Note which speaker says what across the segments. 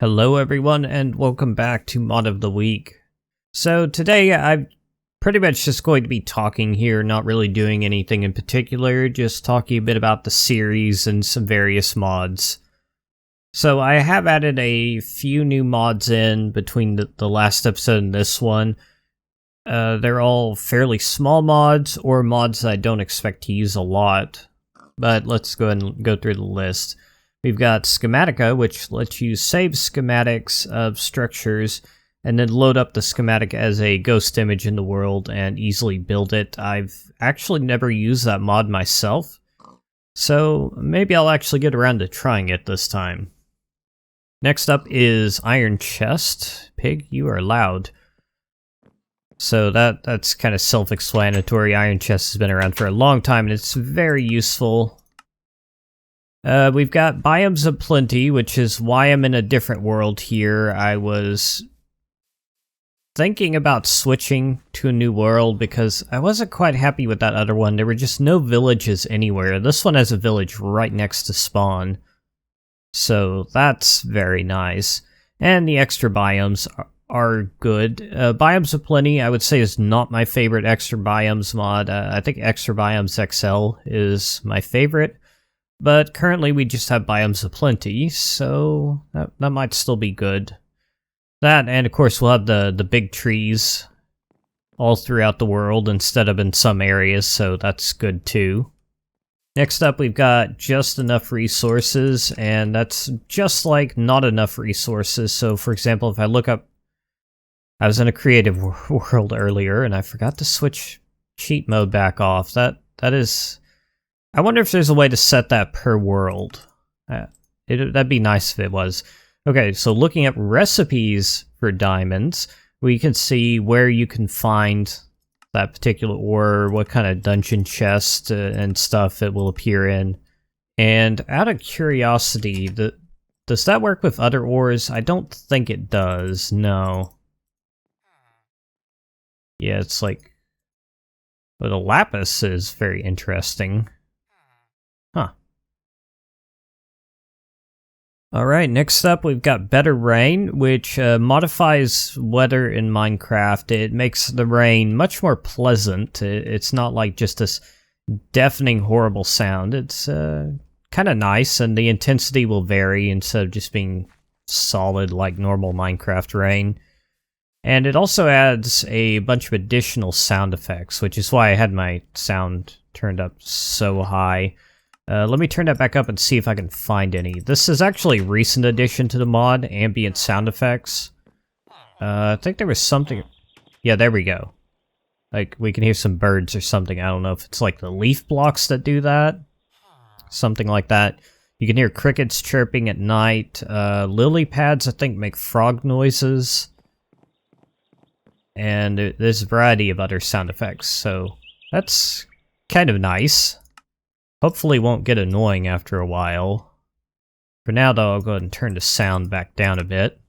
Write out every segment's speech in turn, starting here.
Speaker 1: Hello everyone and welcome back to Mod of the Week. So today I'm pretty much just going to be talking here, not really doing anything in particular, just talking a bit about the series and some various mods. So I have added a few new mods in between the last episode and this one. They're all fairly small mods or mods that I don't expect to use a lot, but let's go ahead and go through the list. We've got Schematica, which lets you save schematics of structures and then load up the schematic as a ghost image in the world and easily build it. I've actually never used that mod myself, so maybe I'll actually get around to trying it this time. Next up is Iron Chest. Pig, you are loud. So that's kind of self-explanatory. Iron Chest has been around for a long time and it's very useful. We've got Biomes O Plenty, which is why I'm in a different world here. I was thinking about switching to a new world because I wasn't quite happy with that other one. There were just no villages anywhere. This one has a village right next to spawn. So that's very nice. And the extra biomes are good. Biomes O Plenty, I would say, is not my favorite extra biomes mod. I think Extra Biomes XL is my favorite. But currently we just have Biomes O Plenty, so that might still be good. That, and of course we'll have the big trees all throughout the world instead of in some areas, so that's good too. Next up we've got just enough resources, and that's just like not enough resources. So for example, if I look up, I was in a creative world earlier and I forgot to switch cheat mode back off. That is... I wonder if there's a way to set that per world. That'd be nice if it was. Okay, so looking at recipes for diamonds, we can see where you can find that particular ore, what kind of dungeon chest and stuff it will appear in. And out of curiosity, does that work with other ores? I don't think it does, no. Yeah, it's like... But the lapis is very interesting. Huh. Alright, next up we've got Better Rain, which modifies weather in Minecraft. It makes the rain much more pleasant. It's not like just this deafening, horrible sound. It's kind of nice, and the intensity will vary instead of just being solid like normal Minecraft rain. And it also adds a bunch of additional sound effects, which is why I had my sound turned up so high. Let me turn that back up and see if I can find any. This is actually a recent addition to the mod, ambient sound effects. I think there was something... Yeah, there we go. Like, we can hear some birds or something. I don't know if it's like the leaf blocks that do that. Something like that. You can hear crickets chirping at night. Lily pads, I think, make frog noises. And there's a variety of other sound effects, so that's kind of nice. Hopefully won't get annoying after a while. For now though, I'll go ahead and turn the sound back down a bit.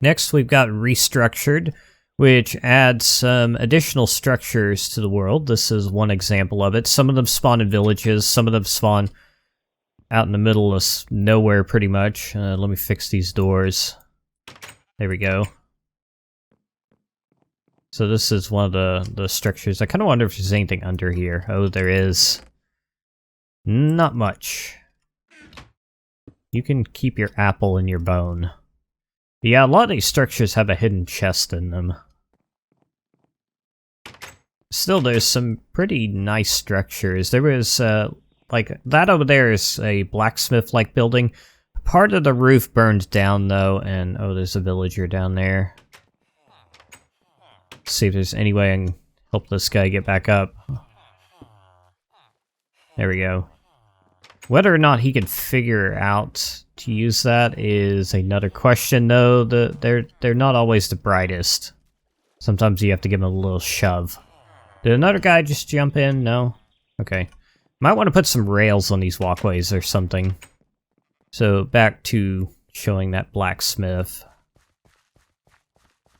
Speaker 1: Next we've got Restructured, which adds some additional structures to the world. This is one example of it. Some of them spawn in villages, some of them spawn out in the middle of nowhere pretty much. Let me fix these doors. There we go. So this is one of the structures. I kind of wonder if there's anything under here. Oh, there is. Not much. You can keep your apple in your bone. But yeah, a lot of these structures have a hidden chest in them. Still, there's some pretty nice structures. There was, like, that over there is a blacksmith-like building. Part of the roof burned down, though, and oh, there's a villager down there. See if there's any way I can help this guy get back up. There we go. Whether or not he can figure out to use that is another question, though. They're not always the brightest. Sometimes you have to give him a little shove. Did another guy just jump in? No? Okay. Might want to put some rails on these walkways or something. So back to showing that blacksmith.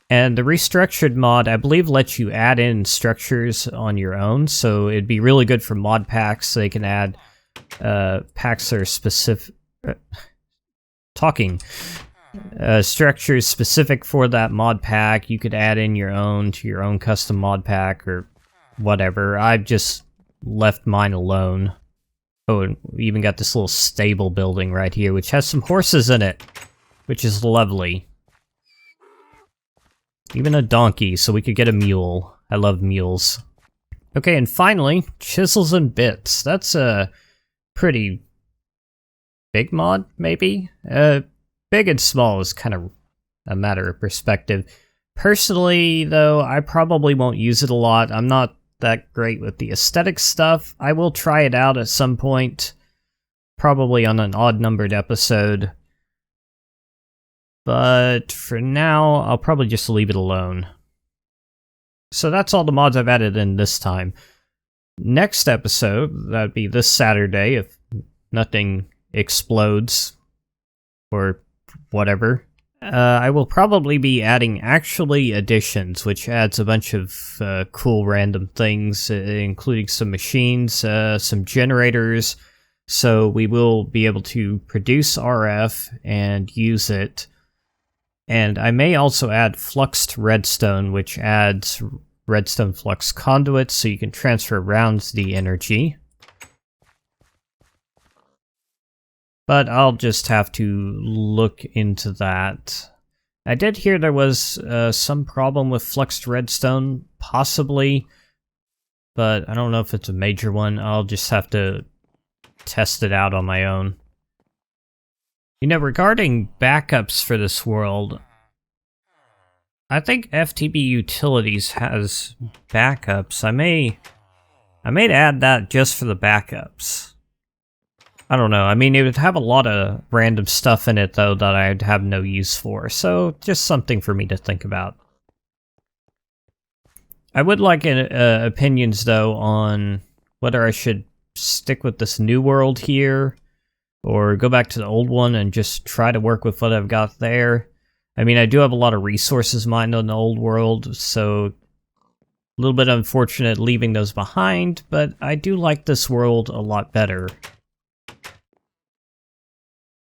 Speaker 1: And the Restructured mod, I believe, lets you add in structures on your own, so it'd be really good for mod packs. They can add packs that are specific, talking. Structures specific for that mod pack. You could add in your own to your own custom mod pack or whatever. I've just left mine alone. Oh, and we even got this little stable building right here, which has some horses in it, which is lovely. Even a donkey, so we could get a mule. I love mules. Okay, and finally, Chisels and Bits. That's a pretty big mod, maybe? Big and small is kind of a matter of perspective. Personally, though, I probably won't use it a lot. I'm not that great with the aesthetic stuff. I will try it out at some point, probably on an odd-numbered episode. But for now, I'll probably just leave it alone. So that's all the mods I've added in this time. Next episode, that'd be this Saturday, if nothing explodes or whatever. I will probably be adding Actually Additions, which adds a bunch of cool random things, including some machines, some generators, so we will be able to produce RF and use it. And I may also add Fluxed Redstone, which adds redstone flux conduits, so you can transfer around the energy. But I'll just have to look into that. I did hear there was some problem with Fluxed Redstone, possibly, but I don't know if it's a major one. I'll just have to test it out on my own. You know, regarding backups for this world, I think FTB Utilities has backups. I may add that just for the backups. I don't know. I mean, it would have a lot of random stuff in it, though, that I'd have no use for. So, just something for me to think about. I would like opinions, though, on whether I should stick with this new world here, or go back to the old one and just try to work with what I've got there. I mean, I do have a lot of resources mined on the old world, so a little bit unfortunate leaving those behind, but I do like this world a lot better.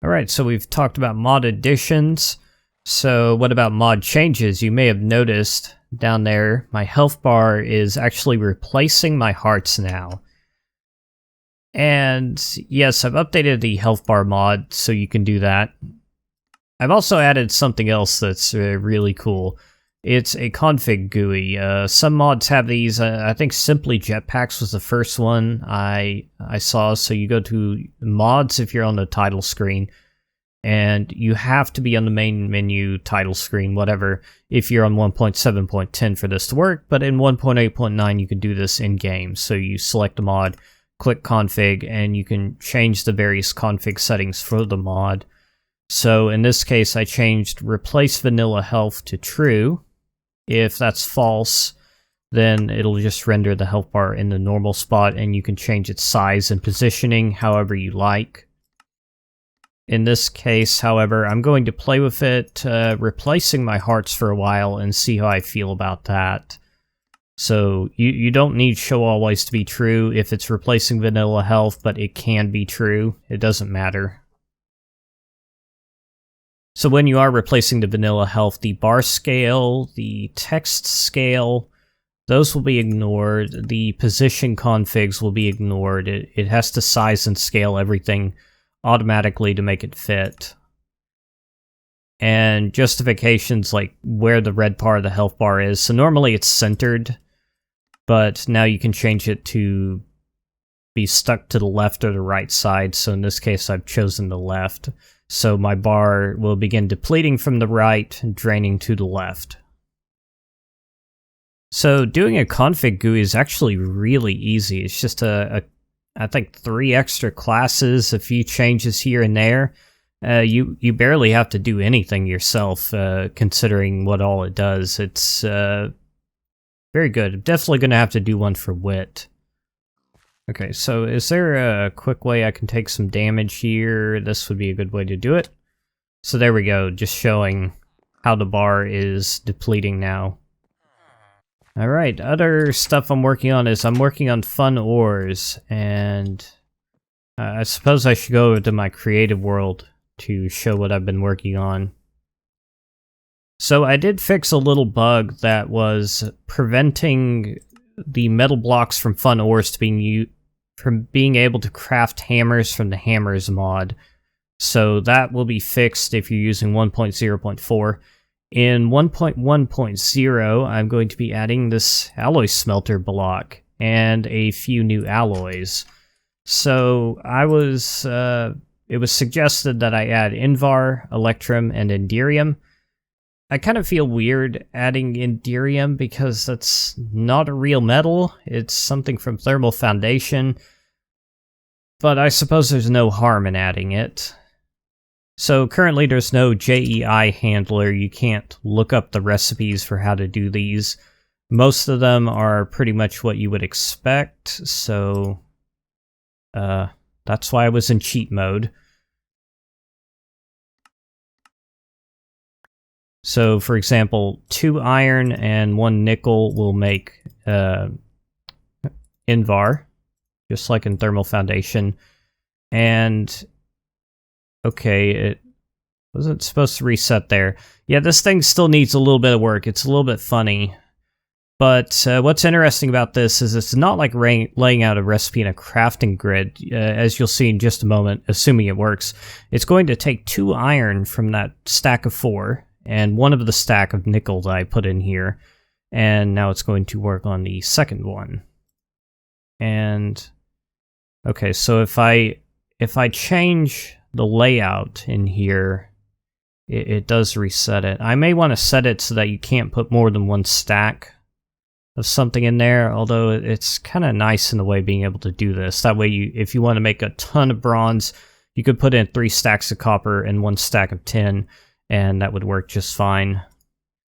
Speaker 1: Alright, so we've talked about mod additions. So what about mod changes? You may have noticed down there, my health bar is actually replacing my hearts now. And yes, I've updated the health bar mod, so you can do that. I've also added something else that's really cool. It's a config GUI. Some mods have these. I think Simply Jetpacks was the first one I saw. So you go to mods if you're on the title screen, and you have to be on the main menu, title screen, whatever, if you're on 1.7.10 for this to work. But in 1.8.9, you can do this in-game. So you select a mod, click config, and you can change the various config settings for the mod. So in this case, I changed replace vanilla health to true. If that's false, then it'll just render the health bar in the normal spot, and you can change its size and positioning however you like. In this case, however, I'm going to play with it, replacing my hearts for a while and see how I feel about that. So you don't need show always to be true if it's replacing vanilla health, but it can be true. It doesn't matter. So when you are replacing the vanilla health, the bar scale, the text scale, those will be ignored. The position configs will be ignored. It has to size and scale everything automatically to make it fit. And justifications like where the red part of the health bar is. So normally it's centered, but now you can change it to be stuck to the left or the right side. So in this case, I've chosen the left. So my bar will begin depleting from the right and draining to the left. So doing a config GUI is actually really easy. It's just I think 3 extra classes, a few changes here and there. You barely have to do anything yourself, considering what all it does. It's very good. I'm definitely going to have to do one for wit. Okay, so is there a quick way I can take some damage here? This would be a good way to do it. So there we go, just showing how the bar is depleting now. Alright, other stuff I'm working on is I'm working on fun ores, and I suppose I should go over to my creative world to show what I've been working on. So I did fix a little bug that was preventing the metal blocks from fun ores to from being able to craft hammers from the hammers mod. So that will be fixed if you're using 1.0.4. In 1.1.0, I'm going to be adding this alloy smelter block and a few new alloys. So it was suggested that I add Invar, Electrum, and Enderium. I kind of feel weird adding Enderium because that's not a real metal. It's something from Thermal Foundation. But I suppose there's no harm in adding it. So currently there's no JEI handler. You can't look up the recipes for how to do these. Most of them are pretty much what you would expect, so that's why I was in cheat mode. So for example, 2 iron and 1 nickel will make Invar, just like in Thermal Foundation. And okay, it wasn't supposed to reset there. Yeah, this thing still needs a little bit of work. It's a little bit funny. But what's interesting about this is it's not like laying out a recipe in a crafting grid, as you'll see in just a moment, assuming it works. It's going to take 2 iron from that stack of 4, and 1 of the stack of nickel that I put in here, and now it's going to work on the second one. And okay, so if I change the layout in here, it does reset it. I may want to set it so that you can't put more than 1 stack of something in there, although it's kind of nice in the way being able to do this. That way, if you want to make a ton of bronze, you could put in 3 stacks of copper and 1 stack of tin, and that would work just fine.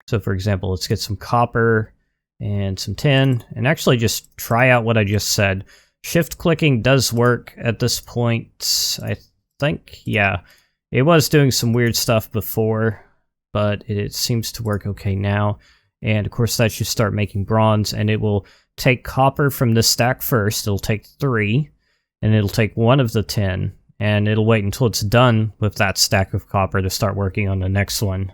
Speaker 1: So for example, let's get some copper and some tin, and actually just try out what I just said. Shift clicking does work at this point, I think. Yeah, it was doing some weird stuff before, but it seems to work okay now. And of course that should start making bronze, and it will take copper from this stack first. It'll take 3, and it'll take 1 of the 10, and it'll wait until it's done with that stack of copper to start working on the next one.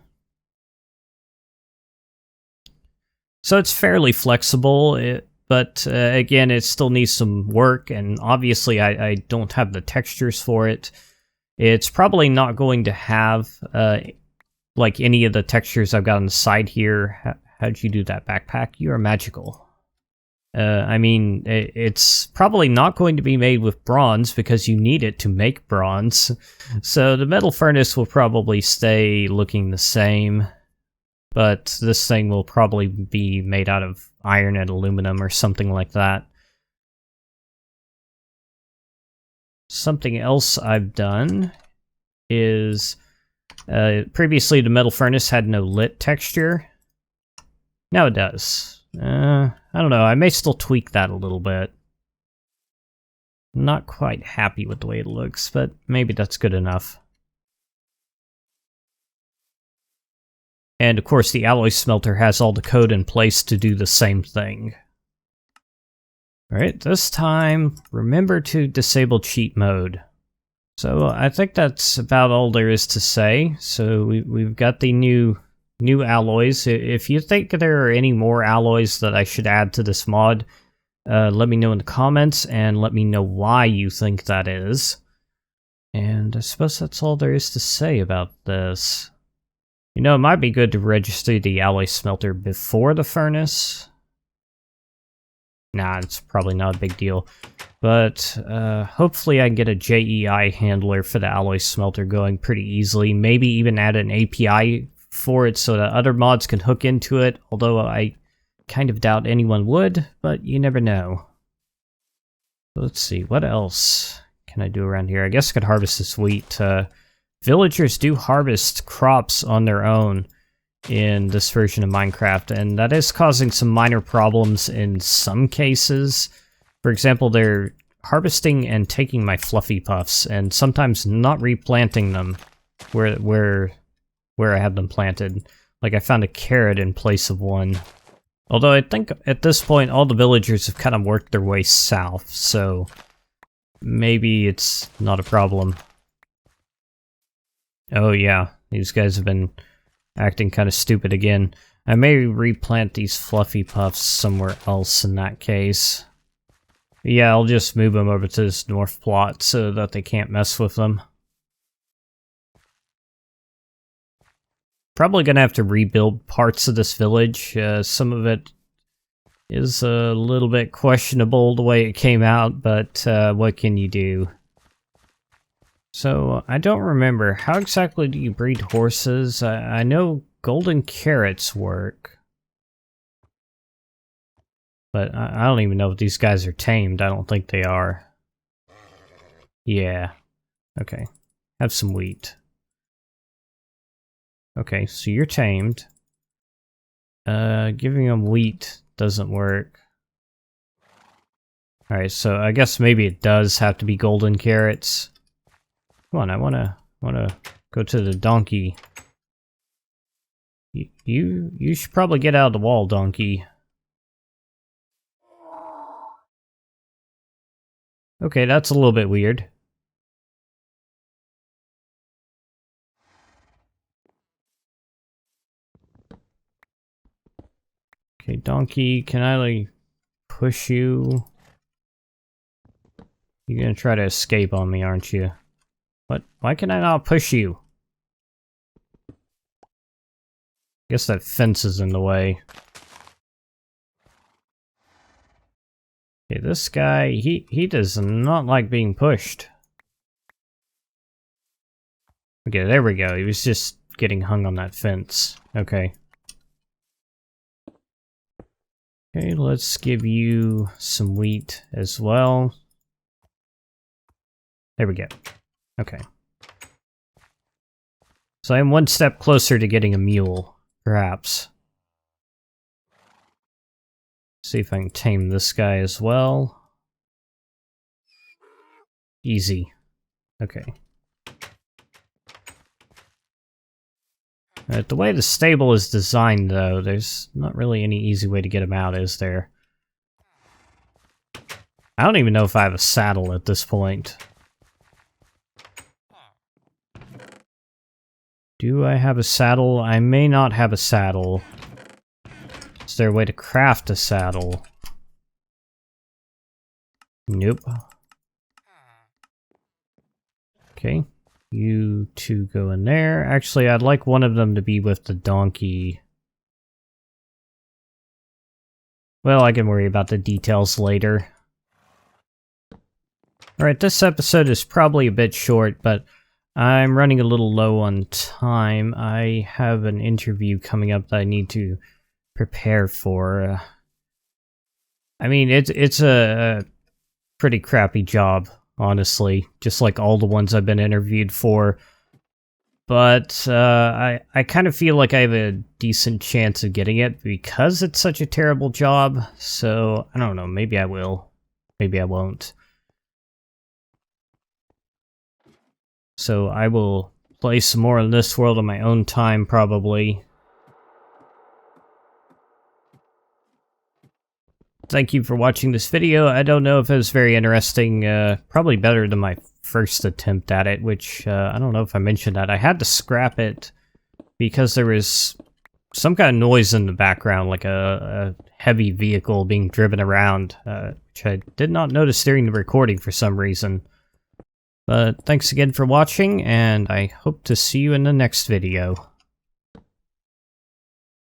Speaker 1: So it's fairly flexible, but again, it still needs some work, and obviously I don't have the textures for it. It's probably not going to have like any of the textures I've got on the side here. How'd you do that, backpack? You are magical. I mean, it's probably not going to be made with bronze because you need it to make bronze. So the metal furnace will probably stay looking the same, but this thing will probably be made out of iron and aluminum or something like that. Something else I've done is previously the metal furnace had no lit texture. Now it does. I don't know, I may still tweak that a little bit. Not quite happy with the way it looks, but maybe that's good enough. And of course the alloy smelter has all the code in place to do the same thing. Alright, this time, remember to disable cheat mode. So I think that's about all there is to say. So we've got the new alloys. If you think there are any more alloys that I should add to this mod, let me know in the comments, and let me know why you think that is. And I suppose that's all there is to say about this. You know, it might be good to register the alloy smelter before the furnace. Nah, it's probably not a big deal. But hopefully I can get a JEI handler for the alloy smelter going pretty easily. Maybe even add an API for it so that other mods can hook into it, although I kind of doubt anyone would, but you never know. Let's see, what else can I do around here? I guess I could harvest this wheat. Villagers do harvest crops on their own in this version of Minecraft, and that is causing some minor problems in some cases. For example, they're harvesting and taking my fluffy puffs, and sometimes not replanting them where I have them planted. Like I found a carrot in place of one. Although I think at this point all the villagers have kind of worked their way south, so maybe it's not a problem. Oh yeah, these guys have been acting kind of stupid again. I may replant these fluffy puffs somewhere else in that case. Yeah, I'll just move them over to this north plot so that they can't mess with them. Probably gonna have to rebuild parts of this village. Some of it is a little bit questionable the way it came out, but what can you do? So, I don't remember. How exactly do you breed horses? I know golden carrots work. But I don't even know if these guys are tamed. I don't think they are. Yeah. Okay. Have some wheat. Okay, so you're tamed. Giving them wheat doesn't work. Alright, so I guess maybe it does have to be golden carrots. Come on, I wanna go to the donkey. You should probably get out of the wall, donkey. Okay, that's a little bit weird. Okay, donkey, can I, like, push you? You're gonna try to escape on me, aren't you? What? Why can I not push you? Guess that fence is in the way. Okay, this guy, he does not like being pushed. Okay, there we go. He was just getting hung on that fence. Okay. Okay, let's give you some wheat as well. There we go. Okay. So I'm one step closer to getting a mule, perhaps. See if I can tame this guy as well. Easy. Okay. The way the stable is designed, though, there's not really any easy way to get him out, is there? I don't even know if I have a saddle at this point. Do I have a saddle? I may not have a saddle. Is there a way to craft a saddle? Nope. Okay. You two go in there. Actually, I'd like one of them to be with the donkey. Well, I can worry about the details later. Alright, this episode is probably a bit short, but I'm running a little low on time. I have an interview coming up that I need to prepare for. I mean, it's a pretty crappy job, honestly, just like all the ones I've been interviewed for. But I kind of feel like I have a decent chance of getting it because it's such a terrible job. So, I don't know, maybe I will. Maybe I won't. So I will play some more in this world on my own time, probably. Thank you for watching this video. I don't know if it was very interesting. Probably better than my first attempt at it, which I don't know if I mentioned that. I had to scrap it because there was some kind of noise in the background, like a heavy vehicle being driven around, which I did not notice during the recording for some reason. But thanks again for watching, and I hope to see you in the next video.